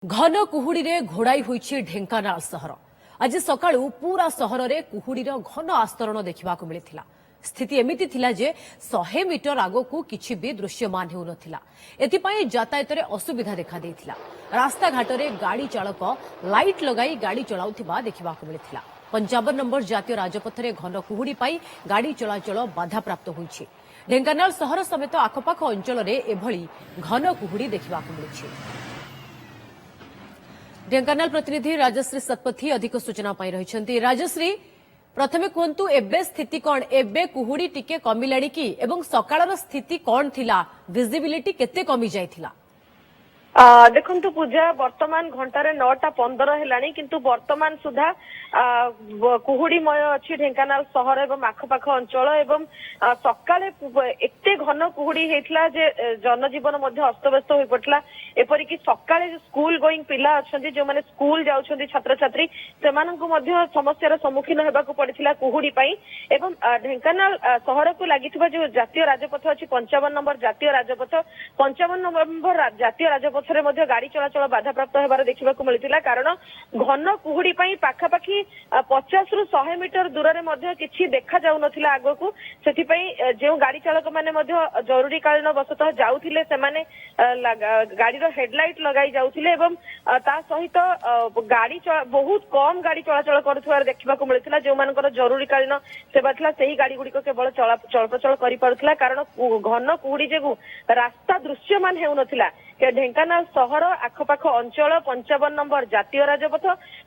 घन कुहुड़ी रे घोड़ाई होइछि ढेंकानाल सहर। आज सकाळु पूरा सहर रे कुहुड़ीर घन आस्तरण देखा मिलता। स्थिति एमिति थिला जे 100 मीटर आगकू किछि भी दृश्यमान हेउ नथिला। एथिपई यातायात रे असुविधा देखा देइथिला। रास्ता घाट रे गाड़ी चालक लाइट लगाई गाड़ी चलाउथिबा देखा मिलता। 55 नंबर जातीय राजपथ रे घन कुहुड़ी पाई गाड़ी चलाचल बाधाप्राप्त होइछि। ढेंकानाल सहर समेत आखपाख अंचल रे एभली घन कुहुड़ी देखा मिलुछि। ढेंकानाल प्रतिनिधि राजश्री सतपथी अधिक सूचना पाई रहिछंती। राजश्री प्रथमे कहतु एबे स्थिति कौन एबे कुहुड़ी टिके कमिलाणी कि एवं सकाळर स्थिति कौन थिला विजिबिलिटी केते कमी जायथिला? देखु पूजा वर्तमान घंटारे 9:15 हेलानी किंतु वर्तमान सुधा कुहुड़ीमय अच्छी ढेंकानाल सहर एवं आखपाख अंचल एवं सकाळे एते घन कुहुड़ी हेतला जे जनजीवन मध्य अस्तव्यस्त होई पड़ला। एपरिक सकाळे स्कूल गोइंग पिला अछंती जो माने स्कूल जाउछंती छात्र छात्री सेमानंकु मध्य समस्यार सम्मुखीन हेबाकु पड़िथिला कुहुड़ी पई। एवं ढेंकानाल सहर को लागिथिबा जो जातीय राजपथ अछि 55 नंबर जातीय राजपथ 55 नंबर जातीय राजपथ गाड़ी चलाचल बाधाप्राप्त होबार देखा मिलता। कारण घन कुहुड़ी पाखापाखि 50 ରୁ 100 मीटर दूर में किसी देखा जाऊ नथिला आगकू। सेथिपई जो गाड़ी चालक माने जरूरीकालीन बसतः जाउथिले सेमाने गाड़ीर हेडलाइट लगाई जाउथिले एवं ता सहित गाड़ी बहुत कम गाड़ी चलाचल करुथिबार देखा मिलता। जो मानकर जरूरीकालीन सेवा थिला सेही गाड़ी गुड़िक केवल चलप्रचल करि पारुथिला। कारण घन कुहुड़ी जेगु रास्ता दृश्यमान हेउ नथिला। ढेंकानाल सहर आखपाख अंचल 55 नंबर जातीय राजपथ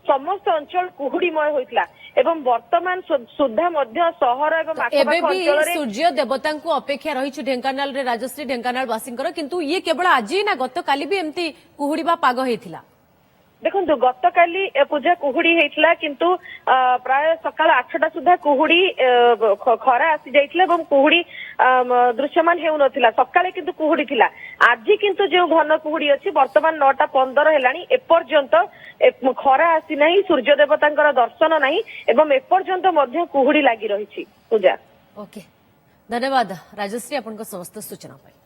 समस्त अंचल कुहुड़ीमय होइतला एवं वर्तमान सुधा मध्य सहर एवं आखपाख अंचल रे सूर्य देवता को अपेक्षा रही ढेंकानाल रे राजश्री ढेंकानाल वासींकर किंतु ये केवल आज ना गत काली भी एमती कुहुड़ीबा पाग हेतिला। देखु गत काली पूजा कुहुड़ी हेतिला किंतु प्राय सकाल 8टा सुधा कुहुड़ी खरा आसी जाइतला एवं कुहुड़ी दृश्यमान हेउ नथिला। सकाळे किंतु कुहुड़ी थिला। आज किंतु जो घन कुहुड़ी अछि वर्तमान 9:15 हेलानी एपर्यंत खरा आसी नाही सूर्य देवतांकर दर्शन नाही एवं एपर्यंत मध्य कुहुड़ी लागि रहिछि पूजा। ओके धन्यवाद राजश्री आपन समस्त सूचना पाई।